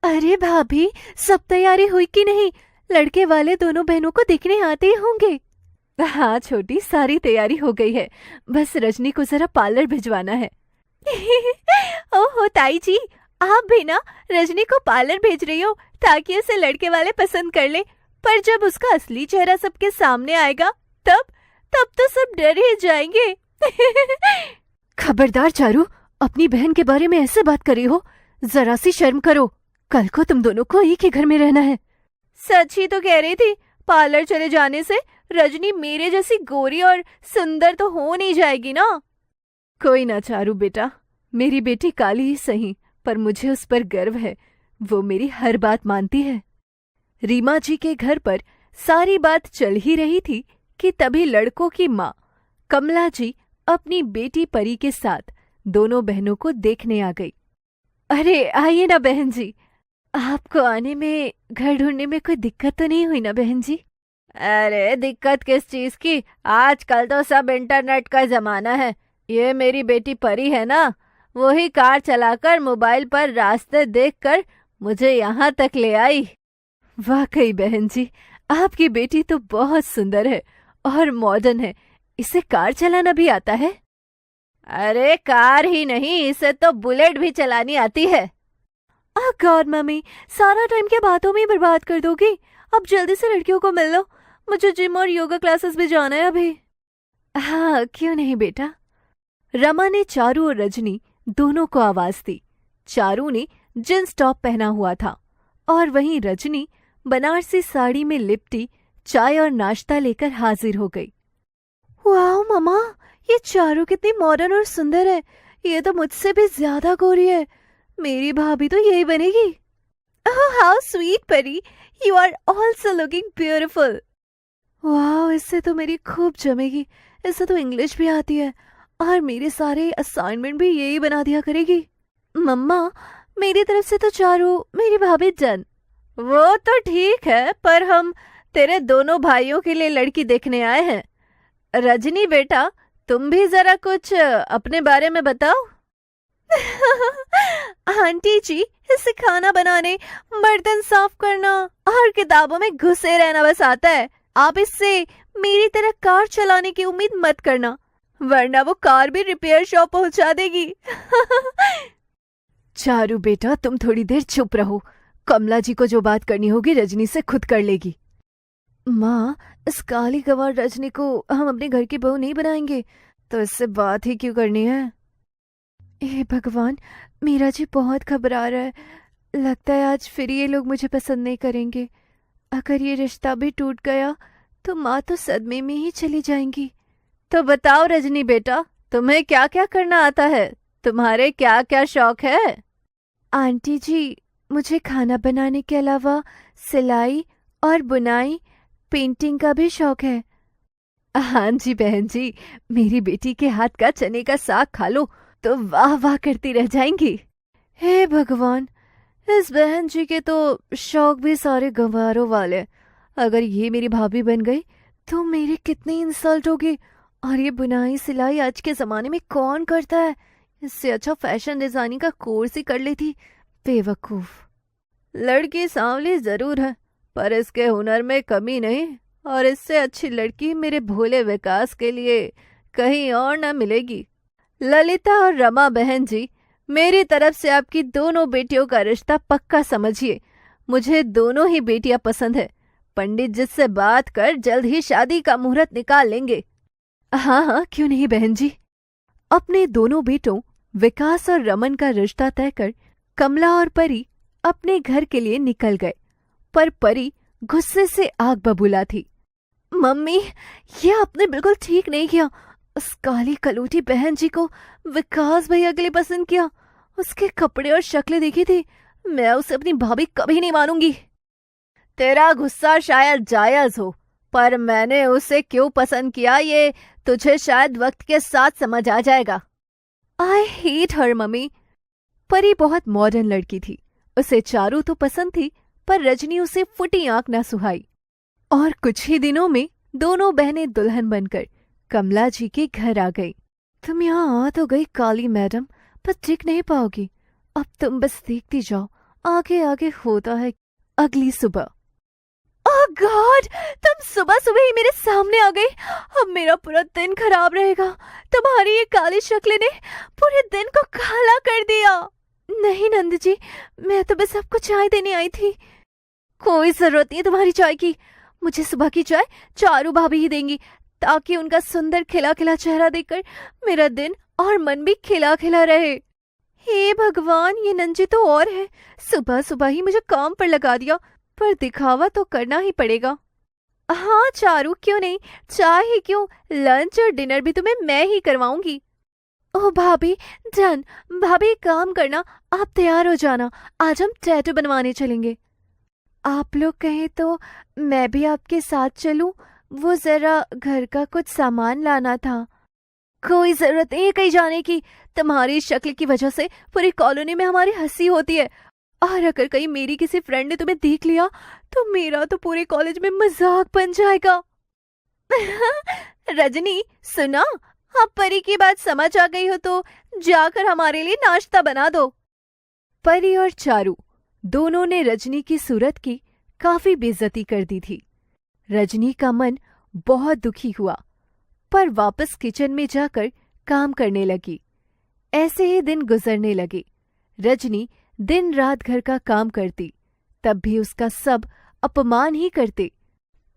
अरे भाभी, सब तैयारी हुई कि नहीं? लड़के वाले दोनों बहनों को देखने आते ही होंगे। हाँ छोटी, सारी तैयारी हो गई है। बस रजनी को जरा पार्लर भिजवाना है। ओहो ताई जी, आप भी ना रजनी को पार्लर भेज रही हो ताकि उसे लड़के वाले पसंद कर ले। पर जब उसका असली चेहरा सबके सामने आएगा तब तब तो सब डर ही जाएंगे। खबरदार चारू, अपनी बहन के बारे में ऐसे बात कर रही हो? जरा सी शर्म करो। कल को तुम दोनों को एक ही घर में रहना है। सच ही तो कह रही थी, पार्लर चले जाने से रजनी मेरे जैसी गोरी और सुंदर तो हो नहीं जाएगी ना। कोई ना चारू बेटा, मेरी बेटी काली ही सही, पर मुझे उस पर गर्व है। वो मेरी हर बात मानती है। रीमा जी के घर पर सारी बात चल ही रही थी कि तभी लड़कों की माँ कमला जी अपनी बेटी परी के साथ दोनों बहनों को देखने आ गई। अरे आइए ना बहन जी, आपको आने में, घर ढूंढने में कोई दिक्कत तो नहीं हुई ना बहन जी? अरे दिक्कत किस चीज की, आजकल तो सब इंटरनेट का जमाना है। ये मेरी बेटी परी है ना, वही कार चलाकर मोबाइल पर रास्ते देखकर मुझे यहाँ तक ले आई। वाकई बहन जी, आपकी बेटी तो बहुत सुंदर है और मॉडर्न है। इसे कार चलाना भी आता है? अरे कार ही नहीं, इसे तो बुलेट भी चलानी आती है। ओह गॉड मम्मी, सारा टाइम क्या बातों में ही बर्बाद कर दोगी? अब जल्दी से लड़कियों को मिल लो, मुझे जिम और योगा क्लासेस भी जाना है अभी। हाँ क्यों नहीं बेटा। रमा ने चारू और रजनी दोनों को आवाज दी। चारू ने जींस टॉप पहना हुआ था और वहीं रजनी बनारसी साड़ी में लिपटी चाय और नाश्ता लेकर हाजिर हो गई। वाह मम्मा, ये चारू कितनी मॉडर्न और सुंदर है। ये तो मुझसे भी ज्यादा गोरी है। मेरी भाभी तो यही बनेगी। Oh how sweet Pari, you are also looking beautiful. वाह, इससे तो मेरी खूब जमेगी। इससे तो इंग्लिश भी आती है और मेरे सारे असाइनमेंट भी यही बना दिया करेगी। मम्मा, मेरी तरफ से तो चारू मेरी भाभी जन। वो तो ठीक है, पर हम तेरे दोनों भाइयों के लिए लड़की देखने आए हैं। रजनी बेटा, तुम भी जरा कुछ अपने बारे में बताओ। आंटी जी, इसे खाना बनाने, बर्तन साफ करना और किताबों में घुसे रहना बस आता है। आप इससे मेरी तरह कार चलाने की उम्मीद मत करना, वरना वो कार भी रिपेयर शॉप पहुंचा देगी। चारू बेटा, तुम थोड़ी देर चुप रहो। कमला जी को जो बात करनी होगी रजनी से खुद कर लेगी। माँ, इस काली गंवार रजनी को हम अपने घर की बहू नहीं बनाएंगे, तो इससे बात ही क्यों करनी है? हे भगवान, मीरा जी बहुत घबरा रहा है। लगता है आज फिर ये लोग मुझे पसंद नहीं करेंगे। अगर ये रिश्ता भी टूट गया तो माँ तो सदमे में ही चली जाएंगी। तो बताओ रजनी बेटा, तुम्हें क्या क्या करना आता है? तुम्हारे क्या क्या शौक है? आंटी जी, मुझे खाना बनाने के अलावा सिलाई और बुनाई, पेंटिंग का भी शौक है। हाँ जी बहन जी, मेरी बेटी के हाथ का चने का साग खा लो तो वाह वाह करती रह जाएंगी। हे भगवान, इस बहन जी के तो शौक भी सारे गंवारों वाले। अगर ये मेरी भाभी बन गई तो मेरी कितनी इंसल्ट होगी। और ये बुनाई सिलाई आज के जमाने में कौन करता है? इससे अच्छा फैशन डिजाइनिंग का कोर्स ही कर लेती। बेवकूफ। लड़की सांवली जरूर है, पर इसके हुनर में कमी नहीं, और इससे अच्छी लड़की मेरे भोले विकास के लिए कहीं और न मिलेगी। ललिता और रमा बहन जी, मेरी तरफ से आपकी दोनों बेटियों का रिश्ता पक्का समझिए। मुझे दोनों ही बेटियां पसंद है। पंडित जी से बात कर जल्द ही शादी का मुहूर्त निकाल लेंगे। हाँ हाँ क्यों नहीं बहन जी। अपने दोनों बेटों विकास और रमन का रिश्ता तय कर कमला और परी अपने घर के लिए निकल गए, पर परी गुस्से से आग बबूला थी। मम्मी, ये आपने बिल्कुल ठीक नहीं किया। उस काली कलूटी बहन जी को विकास भैया के लिए पसंद किया। उसके कपड़े और शक्लें देखी थी। मैं उसे अपनी भाभी कभी नहीं मानूंगी। तेरा गुस्सा शायद जायज हो, पर मैंने उसे क्यों पसंद किया ये तुझे शायद वक्त के साथ समझ आ जाएगा। I hate her mummy. परी बहुत मॉडर्न लड़की थी। उसे चारू तो पसंद थी, पर रजनी उसे फुटी आंख न सुहाई। और कुछ ही दिनों में दोनों बहनें दुल्हन बनकर कमला जी के घर आ गई। तुम यहाँ आ तो गई काली मैडम, पर टिक नहीं पाओगी। अब तुम बस देखती जाओ आगे आगे होता है। अगली सुबह। ओह गॉड, तुम सुबह सुबह ही मेरे सामने आ गई। अब मेरा पूरा दिन खराब रहेगा। तुम्हारी ये काली शक्ल ने पूरे दिन को काला कर दिया। नहीं नंद जी, मैं तो बस आपको चाय देने आई थी। कोई जरूरत नहीं तुम्हारी चाय की। मुझे सुबह की चाय चारू भाभी ही देंगी, ताकि उनका सुंदर खिला खिला चेहरा देखकर मेरा दिन और मन भी खिला खिला रहे। हे भगवान, ये नंजी तो और है। सुबह सुबह ही मुझे काम पर लगा दिया, पर दिखावा तो करना ही पड़ेगा। हाँ चारू, क्यों नहीं, चाय ही क्यों, लंच और डिनर भी तुम्हें मैं ही करवाऊंगी। ओह भाभी, डन। भाभी एक काम करना, आप तैयार हो जाना, आज हम टैटू बनवाने चलेंगे। आप लोग कहें तो मैं भी आपके साथ चलूं? वो जरा घर का कुछ सामान लाना था। कोई जरूरत नहीं है कहीं जाने की। तुम्हारी शक्ल की वजह से पूरी कॉलोनी में हमारी हंसी होती है, और अगर कहीं मेरी किसी फ्रेंड ने तुम्हें देख लिया तो मेरा तो पूरे कॉलेज में मजाक बन जाएगा। रजनी सुना, आप परी की बात समझ आ गई हो तो जाकर हमारे लिए नाश्ता बना दो। परी और चारू दोनों ने रजनी की सूरत की काफी बेइज्जती कर दी थी। रजनी का मन बहुत दुखी हुआ, पर वापस किचन में जाकर काम करने लगी। ऐसे ही दिन गुजरने लगे। रजनी दिन रात घर का काम करती, तब भी उसका सब अपमान ही करते।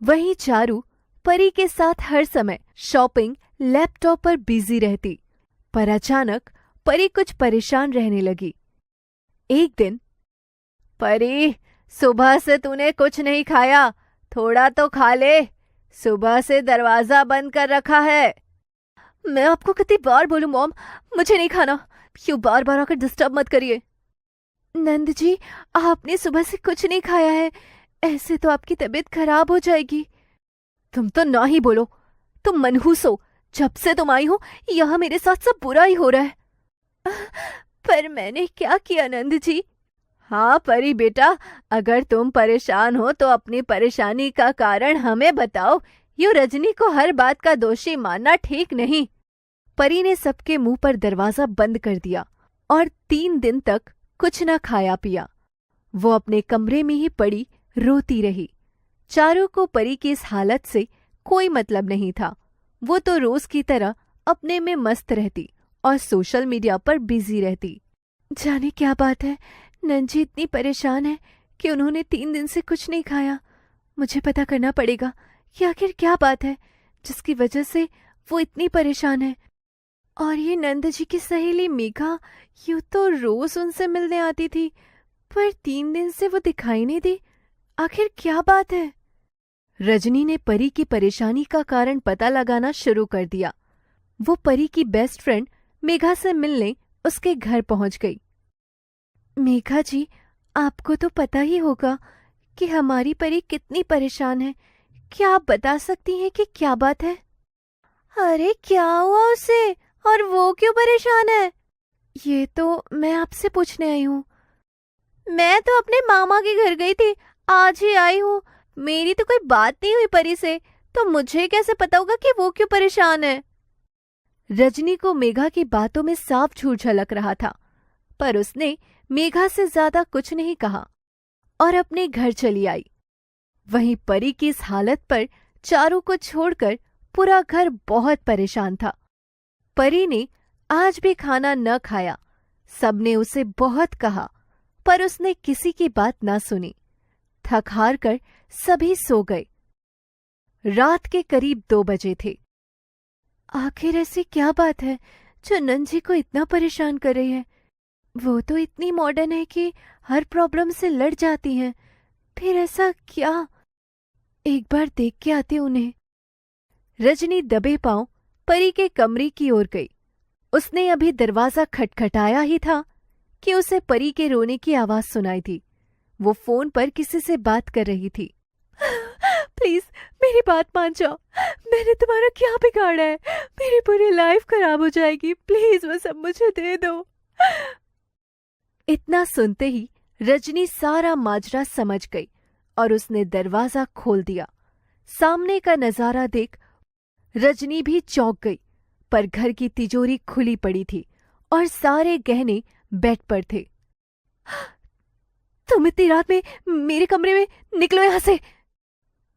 वहीं चारू परी के साथ हर समय शॉपिंग, लैपटॉप पर बिजी रहती। पर अचानक परी कुछ परेशान रहने लगी। एक दिन, परी सुबह से तूने कुछ नहीं खाया, थोड़ा तो खा ले। सुबह से दरवाजा बंद कर रखा है। मैं आपको कितनी बार बोलूं मॉम, मुझे नहीं खाना। क्यों बार बार आकर डिस्टर्ब मत करिए। नंद जी, आपने सुबह से कुछ नहीं खाया है, ऐसे तो आपकी तबीयत खराब हो जाएगी। तुम तो ना ही बोलो, तुम मनहूस हो। जब से तुम आई हो यहाँ मेरे साथ सब बुरा ही हो रहा है। पर मैंने क्या किया नंद जी? हाँ परी बेटा, अगर तुम परेशान हो तो अपनी परेशानी का कारण हमें बताओ। यूं रजनी को हर बात का दोषी मानना ठीक नहीं। परी ने सबके मुंह पर दरवाजा बंद कर दिया और 3 दिन तक कुछ न खाया पिया। वो अपने कमरे में ही पड़ी रोती रही। चारू को परी की इस हालत से कोई मतलब नहीं था। वो तो रोज की तरह अपने में मस्त रहती और सोशल मीडिया पर बिजी रहती। जाने क्या बात है, नंजी इतनी परेशान है कि उन्होंने 3 दिन से कुछ नहीं खाया। मुझे पता करना पड़ेगा कि आखिर क्या बात है जिसकी वजह से वो इतनी परेशान है। और ये नंद जी की सहेली मेघा यूं तो रोज उनसे मिलने आती थी, पर 3 दिन से वो दिखाई नहीं दी। आखिर क्या बात है? रजनी ने परी की परेशानी का कारण पता लगाना शुरू कर दिया। वो परी की बेस्ट फ्रेंड मेघा से मिलने उसके घर पहुंच गई। मेघा जी, आपको तो पता ही होगा कि हमारी परी कितनी परेशान है। क्या आप बता सकती हैं कि क्या बात है? अरे क्या हुआ उसे, और वो क्यों परेशान है? ये तो मैं आपसे पूछने आई हूँ। मैं तो अपने मामा के घर गई थी, आज ही आई हूँ। मेरी तो कोई बात नहीं हुई परी से, तो मुझे कैसे पता होगा कि वो क्यों परेशान है? रजनी को मेघा की बातों में साफ झूठ झलक रहा था, पर उसने मेघा से ज्यादा कुछ नहीं कहा और अपने घर चली आई। वहीं परी की इस हालत पर चारू को छोड़कर पूरा घर बहुत परेशान था। परी ने आज भी खाना न खाया। सबने उसे बहुत कहा, पर उसने किसी की बात न सुनी। थक हार कर सभी सो गए। रात के करीब 2 बजे थे। आखिर ऐसी क्या बात है जो नंजी को इतना परेशान कर रही है? वो तो इतनी मॉडर्न है कि हर प्रॉब्लम से लड़ जाती हैं। फिर ऐसा क्या? एक बार देख के आते उन्हें। रजनी दबे पांव परी के कमरे की ओर गई। उसने अभी दरवाजा खटखटाया ही था कि उसे परी के रोने की आवाज सुनाई थी। वो फोन पर किसी से बात कर रही थी। प्लीज मेरी बात मान जाओ, मैंने तुम्हारा क्या बिगाड़ा है? मेरी पूरी लाइफ खराब हो जाएगी, प्लीज वो सब मुझे दे दो। इतना सुनते ही रजनी सारा माजरा समझ गई और उसने दरवाजा खोल दिया। सामने का नजारा देख रजनी भी चौंक गई, पर घर की तिजोरी खुली पड़ी थी और सारे गहने बेड पर थे। तुम इतनी रात में मेरे कमरे में, निकलो यहाँ से।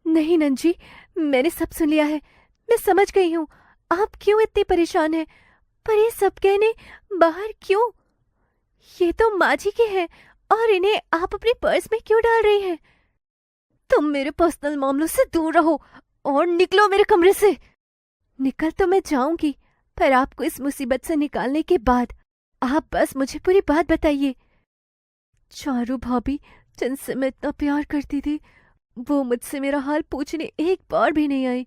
नहीं नंजी, मैंने सब सुन लिया है, मैं समझ गई हूँ आप क्यों इतने परेशान हैं, पर ये सब कहने बाहर क्यों? ये तो माँ जी के हैं और इन्हें आप अपने पर्स में क्यों डाल रही हैं? तुम मेरे पर्सनल मामलों से दूर रहो और निकलो मेरे कमरे से। निकल तो मैं जाऊंगी, पर आपको इस मुसीबत से निकालने के बाद आप बस मुझे पूरी बात बताइए। चारू भाभी जिनसे मैं इतना प्यार करती थी, वो मुझसे मेरा हाल पूछने एक बार भी नहीं आई,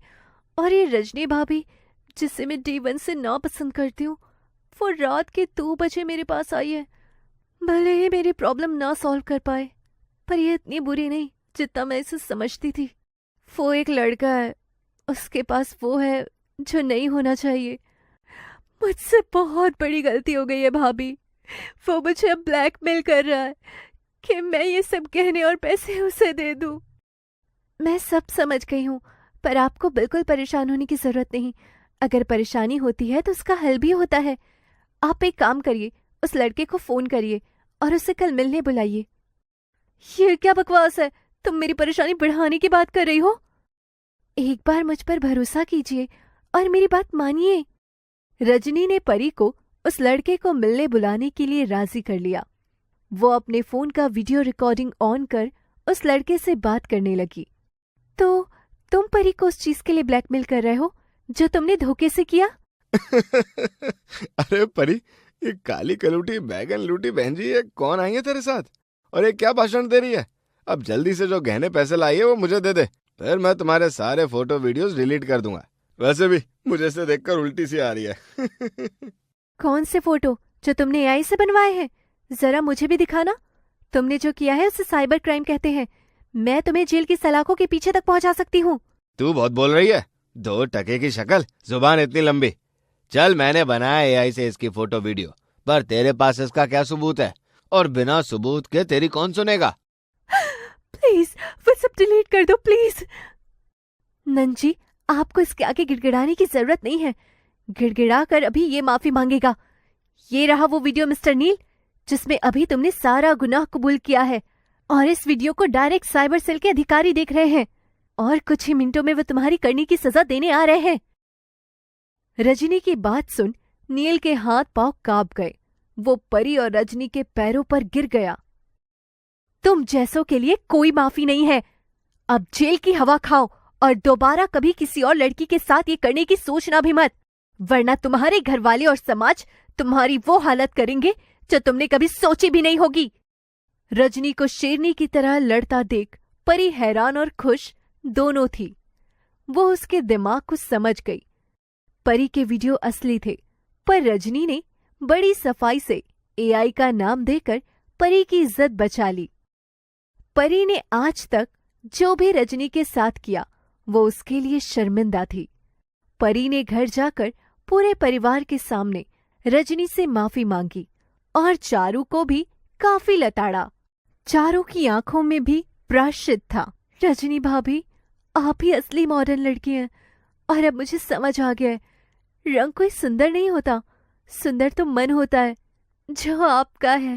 और ये रजनी भाभी जिसे मैं D1 से नापसंद करती हूँ, वो रात के 2 बजे मेरे पास आई है। भले ही मेरी प्रॉब्लम ना सॉल्व कर पाए, पर ये इतनी बुरी नहीं जितना मैं इसे समझती थी। वो एक लड़का है, उसके पास वो है जो नहीं होना चाहिए। मुझसे बहुत बड़ी गलती हो गई है भाभी। वो मुझे अब ब्लैकमेल कर रहा है कि मैं ये सब गहने और पैसे उसे दे दूं। मैं सब समझ गई हूँ, पर आपको बिल्कुल परेशान होने की जरूरत नहीं। अगर परेशानी होती है तो उसका हल भी होता है। आप एक काम करिए, उस लड़के को फोन करिए और उसे कल मिलने बुलाइए। ये क्या बकवास है? तुम मेरी परेशानी बढ़ाने की बात कर रही हो। एक बार मुझ पर भरोसा कीजिए और मेरी बात मानिए। रजनी ने परी को उस लड़के को मिलने बुलाने के लिए राजी कर लिया। वो अपने फोन का वीडियो रिकॉर्डिंग ऑन कर उस लड़के से बात करने लगी। तो तुम परी को उस चीज के लिए ब्लैकमेल कर रहे हो जो तुमने धोखे से किया? अरे परी, ये काली कलूटी बैगन लूटी बहन जी, ये कौन आई है तेरे साथ और ये क्या भाषण दे रही है? अब जल्दी से जो गहने पैसे लाई है वो मुझे दे दे, फिर मैं तुम्हारे सारे फोटो वीडियोस डिलीट कर दूंगा। वैसे भी मुझे इसे देखकर उल्टी सी आ रही है। कौन से फोटो जो तुमने AI से बनवाए हैं? जरा मुझे भी दिखाना। तुमने जो किया है उसे साइबर क्राइम कहते हैं। मैं तुम्हें जेल की सलाखों के पीछे तक पहुंचा सकती हूँ। तू बहुत बोल रही है, 2 टके की शक्ल, जुबान इतनी लंबी। चल, मैंने बनाया AI से इसकी फोटो वीडियो, पर तेरे पास इसका क्या सबूत है? और बिना सबूत के तेरी कौन सुनेगा? प्लीज वो सब डिलीट कर दो प्लीज। नंजी, आपको इसके आगे गिड़गिड़ाने की जरूरत नहीं है। गिड़गिड़ा कर अभी ये माफी मांगेगा। ये रहा वो वीडियो मिस्टर नील, जिसमें अभी तुमने सारा गुनाह कबूल किया है, और इस वीडियो को डायरेक्ट साइबर सेल के अधिकारी देख रहे हैं और कुछ ही मिनटों में वो तुम्हारी करनी की सजा देने आ रहे हैं। रजनी की बात सुन नील के हाथ पांव कांप गए। वो परी और रजनी के पैरों पर गिर गया। तुम जैसों के लिए कोई माफी नहीं है। अब जेल की हवा खाओ और दोबारा कभी किसी और लड़की के साथ ये करने की सोचना भी मत, वरना तुम्हारे घर वाले और समाज तुम्हारी वो हालत करेंगे जो तुमने कभी सोची भी नहीं होगी। रजनी को शेरनी की तरह लड़ता देख परी हैरान और खुश दोनों थी। वो उसके दिमाग को समझ गई। परी के वीडियो असली थे, पर रजनी ने बड़ी सफाई से AI का नाम देकर परी की इज्जत बचा ली। परी ने आज तक जो भी रजनी के साथ किया वो उसके लिए शर्मिंदा थी। परी ने घर जाकर पूरे परिवार के सामने रजनी से माफी मांगी और चारू को भी काफी लताड़ा। चारू की आंखों में भी प्रायश्चित था। रजनी भाभी, आप ही असली मॉडर्न लड़की हैं, और अब मुझे समझ आ गया है, रंग कोई सुंदर नहीं होता, सुंदर तो मन होता है जो आपका है।